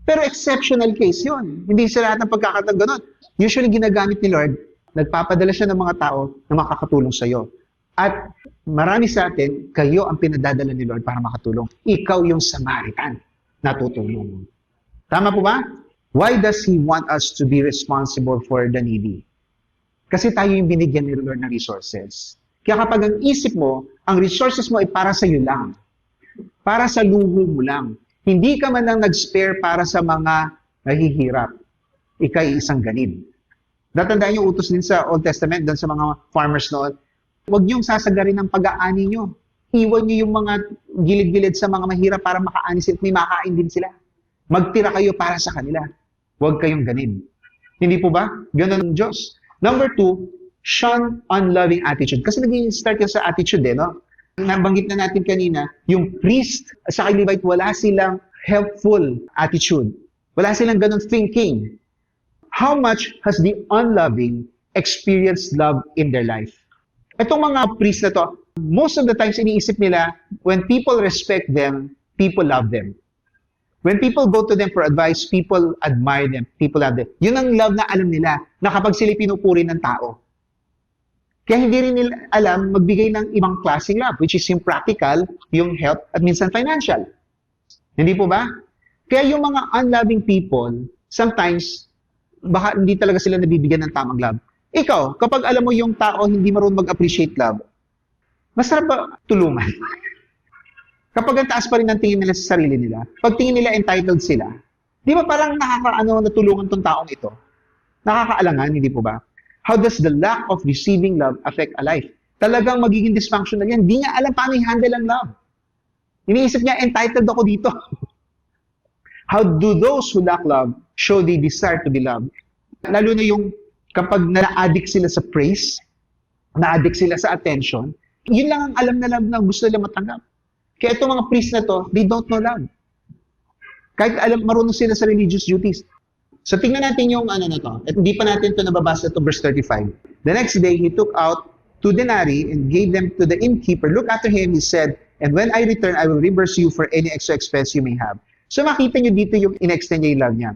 Pero exceptional case yun. Hindi sa lahat ng pagkakataon ganun. Usually ginagamit ni Lord, nagpapadala siya ng mga tao na makakatulong sa iyo. At marami sa atin, kayo ang pinadadala ni Lord para makatulong. Ikaw yung Samaritan na tutulong. Tama po ba? Why does He want us to be responsible for the needy? Kasi tayo yung binigyan ni Lord ng resources. Kaya kapag ang isip mo, ang resources mo ay para sa iyo lang. Para sa luho mo lang. Hindi ka man lang nag-spare para sa mga nahihirap. Ika'y isang ganid. Natandaan yung utos din sa Old Testament, doon sa mga farmers noon, huwag niyong sasagarin ng pag-aani niyo. Iwan niyo yung mga gilid-gilid sa mga mahirap para makaani sila, may makain din sila. Magtira kayo para sa kanila. Huwag kayong ganid. Hindi po ba? Ganun ang Diyos. Number 2, shun unloving attitude. Kasi nag-start yan sa attitude no? Nabanggit na natin kanina, yung priest sa Levite, wala silang helpful attitude. Wala silang ganun thinking. how much has the unloving experienced love in their life? Itong mga priest na to, most of the times iniisip nila, when people respect them, people love them. When people go to them for advice, people admire them, people love them. Yun ang love na alam nila, na kapag sila pinupuri ng tao. Kaya hindi rin nila alam magbigay ng ibang klaseng love, which is yung practical, yung health, at minsan financial. Hindi po ba? Kaya yung mga unloving people, sometimes, baka hindi talaga sila nabibigyan ng tamang love. Ikaw, kapag alam mo yung tao hindi marunong mag-appreciate love, masarap ba tulungan? Kapag ang taas pa rin ang tingin nila sa sarili nila, pag tingin nila entitled sila, di ba parang natulungan tong taong ito? Nakakaalangan, hindi po ba? How does the lack of receiving love affect a life? Talagang magiging dysfunctional yan. Hindi niya alam paano i-handle ang love. Iniisip niya, entitled ako dito. How do those who lack love show they desire to be loved? Lalo na yung kapag na-addict sila sa praise, na-addict sila sa attention, yun lang ang alam na love na gusto nila matanggap. Kaya itong mga priest na to, they don't know love. Kahit marunong sila sa religious duties. So tingnan natin yung ano na to. At hindi pa natin ito nababasa to verse 35. The next day, he took out 2 denarii and gave them to the innkeeper. Look after him, he said, and when I return, I will reimburse you for any extra expense you may have. So makita nyo dito yung in-extend niya yung love niya.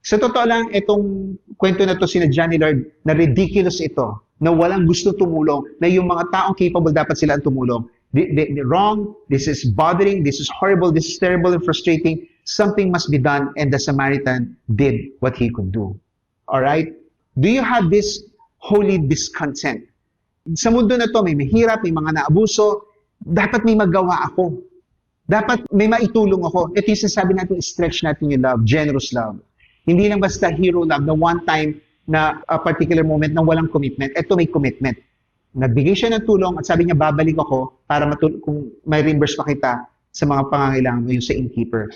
Sa totoo lang, itong kwento na to sinadya ni Lord na ridiculous ito, na walang gusto tumulong, na yung mga taong capable dapat sila ang tumulong. They're wrong, this is bothering, this is horrible, this is terrible and frustrating. Something must be done, and the Samaritan did what he could do. Alright? Do you have this holy discontent? Sa mundo na to, may mahirap, may mga naabuso, dapat may magawa ako. Dapat may maitulong ako. Ito yung sasabi natin, stretch natin yung love, generous love. Hindi lang basta hero love na one time na a particular moment na walang commitment. Ito may commitment. Nagbigay siya ng tulong at sabi niya, babalik ako para kung may reimburse pa kita sa mga pangangailangan mo, yung sa innkeeper.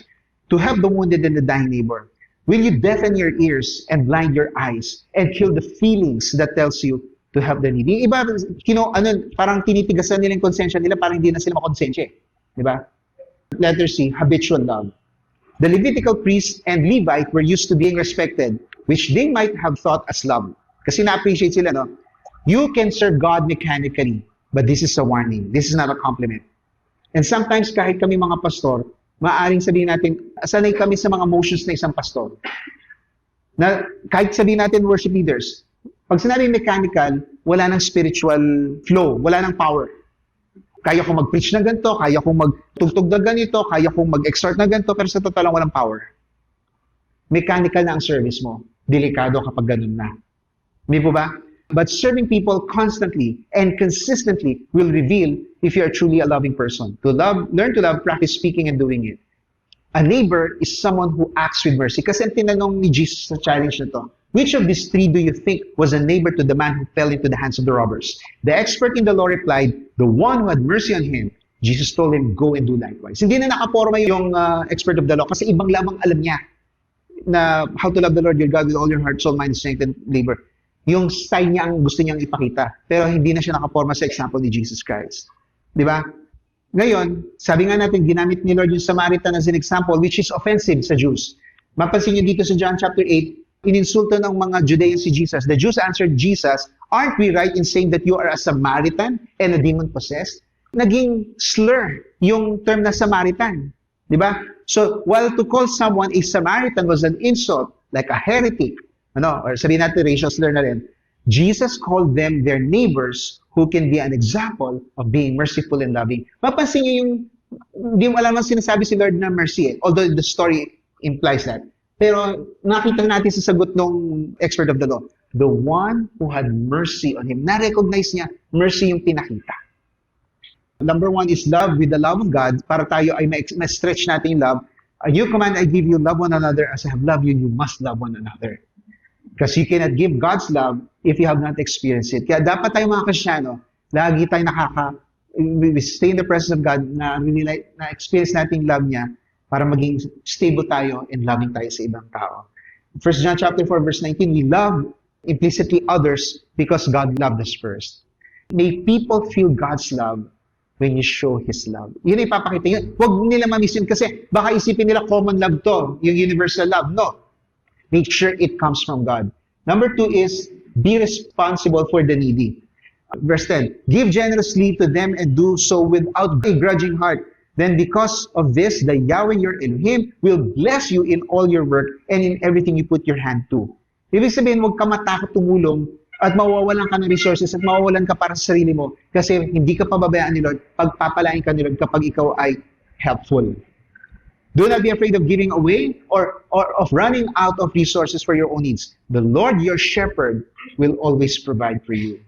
To help the wounded and the dying neighbor. Will you deafen your ears and blind your eyes and kill the feelings that tells you to help the needy? Iba, parang tinitigasan nila yung konsensya nila, parang hindi na sila makonsensya. Di ba? Letter C, habitual love. The Levitical priests and Levite were used to being respected, which they might have thought as love. Kasi na-appreciate sila, no? You can serve God mechanically, but this is a warning. This is not a compliment. And sometimes, kahit kami mga pastor, maaaring sabihin natin, sanay kami sa mga motions na isang pastor. Na kahit sabihin natin worship leaders, pag sinabing mechanical, wala nang spiritual flow, wala nang power. Kaya kong mag-preach ng ganito, kaya kong magtugtog na ganito, kaya kong mag-exhort na ganito, pero sa totoo lang walang power. Mechanical na ang service mo. Delikado kapag ganun na. Hindi po ba? But serving people constantly and consistently will reveal if you are truly a loving person. To love, learn to love, practice speaking and doing it. A neighbor is someone who acts with mercy. Kasi ang tinanong ni Jesus sa challenge na to, which of these 3 do you think was a neighbor to the man who fell into the hands of the robbers? The expert in the law replied, the one who had mercy on him. Jesus told him, go and do likewise. Hindi na nakaporma yung expert of the law kasi ibang lamang alam niya na how to love the Lord your God with all your heart, soul, mind, strength, and labor. Yung style niya ang gusto niyang ipakita. Pero hindi na siya nakaporma sa example ni Jesus Christ. Di ba? Ngayon, sabi nga natin, ginamit ni Lord yung Samaritan as an example, which is offensive sa Jews. Mapansin niyo dito sa John chapter 8, ininsulto ng mga Judeans si Jesus. The Jews answered Jesus, aren't we right in saying that you are a Samaritan and a demon-possessed? Naging slur yung term na Samaritan. Di ba? So, while to call someone a Samaritan was an insult, like a heretic, or sabihin natin racial slur na rin, Jesus called them their neighbors who can be an example of being merciful and loving. Mapansin niyo yung, hindi mo alam ang sinasabi si Lord na mercy although the story implies that. Pero nakita natin sa sagot ng expert of the law, the one who had mercy on him, na-recognize niya, mercy yung pinakita. Number 1 is love with the love of God, para tayo ay ma-stretch natin yung love. A new command I give you, love one another as I have loved you, you must love one another. Because you cannot give God's love if you have not experienced it. Kaya dapat tayo mga Kristiyano, lagi tayo we stay in the presence of God na-experience natin love niya para maging stable tayo and loving tayo sa ibang tao. 1 John chapter 4 verse 19, we love implicitly others because God loved us first. May people feel God's love when you show His love. Yun ay ipapakita yun. Huwag nila ma-miss yun kasi baka isipin nila common love to, yung universal love. No. Make sure it comes from God. Number 2 is be responsible for the needy. Verse 10, give generously to them and do so without a grudging heart. Then because of this, the Yahweh your Elohim will bless you in all your work and in everything you put your hand to. Ibig sabihin, huwag ka matakot tumulong at mawawalan ka ng resources at mawawalan ka para sa sarili mo kasi hindi ka pababayaan ni Lord, pagpapalain ka ni Lord kapag ikaw ay helpful. Do not be afraid of giving away or of running out of resources for your own needs. The Lord your shepherd will always provide for you.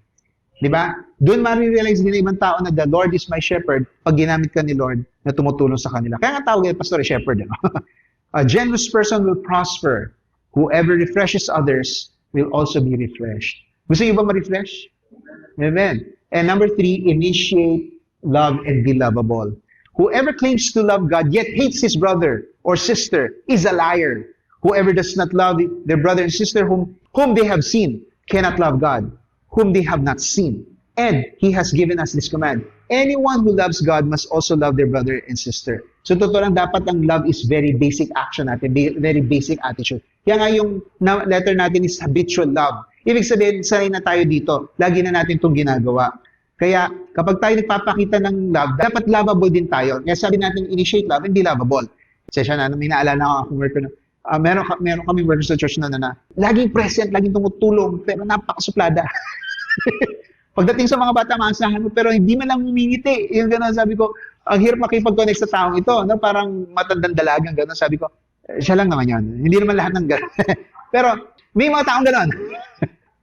Diba? Doon marirealize din ng ibang tao na the Lord is my shepherd pag ginamit ka ni Lord na tumutulong sa kanila. Kaya nga tawag yung pastor, shepherd. A generous person will prosper. Whoever refreshes others will also be refreshed. Gusto niyo ba ma-refresh? Amen. And number 3, initiate love and be lovable. Whoever claims to love God yet hates his brother or sister is a liar. Whoever does not love their brother and sister whom they have seen cannot love God, whom they have not seen. And He has given us this command. Anyone who loves God must also love their brother and sister. So totoo lang, dapat ang love is very basic action natin, very basic attitude. Kaya nga yung letter natin is habitual love. Ibig sabihin, sanay na tayo dito. Lagi na natin itong ginagawa. Kaya kapag tayo nagpapakita ng love, dapat lovable din tayo. Kaya sabi natin, initiate love and be lovable. Sesya na, may naalala ko akong worker na, meron kami workers sa church na laging present, laging tumutulong, pero napakasuplada. Pagdating sa mga bata, maasahan mo, pero hindi man lang humingiti. Yung gano'n, sabi ko, ang hirap makipag-connect sa taong ito. No? Parang matandang dalagang gano'n. Sabi ko, siya lang naman yan. Hindi naman lahat ng gano'n. Pero may mga taong gano'n.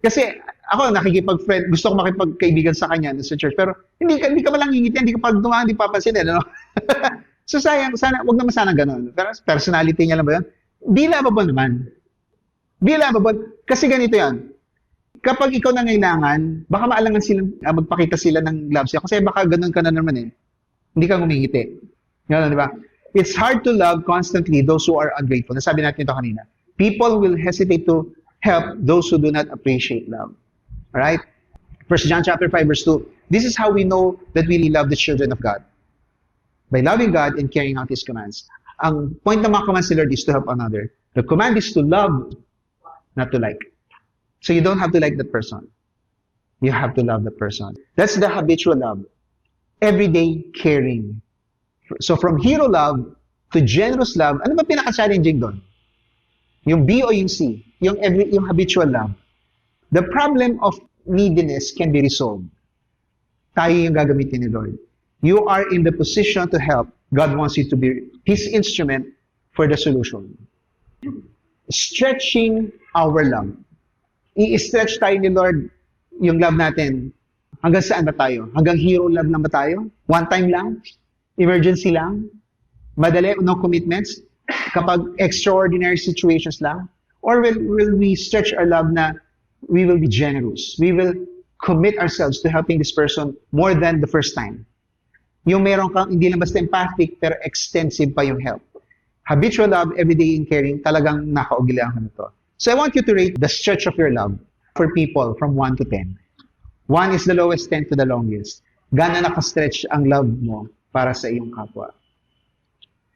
Kasi ako, nakikipag-friend, gusto ko makipagkaibigan sa kanya sa church. Pero hindi ka malang hingiti, hindi ka pag dumaan, hindi papansin. No? So sayang, sana, wag naman sana gano'n. Pero personality niya lang ba yun? Be lovable naman. Be lovable. Kasi ganito yan. Kapag ikaw nangailangan, baka maalangan silang magpakita sila ng love siya. Kasi baka ganun ka na naman eh. Hindi ka ngumingiti. Ganun, di ba? It's hard to love constantly those who are ungrateful. Nasabi natin ito kanina. People will hesitate to help those who do not appreciate love. Alright? 1 John chapter 5 verse 2. This is how we know that we love the children of God. By loving God and carrying out His commands. Ang point ng mga commands ni Lord is to help another. The command is to love, not to like. So you don't have to like that person. You have to love that person. That's the habitual love. Everyday caring. So from hero love to generous love, ano ba pinaka-challenging doon? Yung B o yung C? Yung habitual love. The problem of neediness can be resolved. Tayo yung gagamitin ni Lord. You are in the position to help. God wants you to be His instrument for the solution. Stretching our love. I-stretch tayo ni Lord yung love natin. Hanggang saan ba tayo? Hanggang hero love lang ba tayo? One time lang? Emergency lang? Madali, no commitments? Kapag extraordinary situations lang? Or will we stretch our love na we will be generous? We will commit ourselves to helping this person more than the first time. Yung meron kang, hindi lang basta empathic, pero extensive pa yung help. Habitual love, everyday in caring, talagang nakaugilaan ko nito. So I want you to rate the stretch of your love for people from 1 to 10. 1 is the lowest, 10 to the longest. Gano'n nakastretch ang love mo para sa iyong kapwa?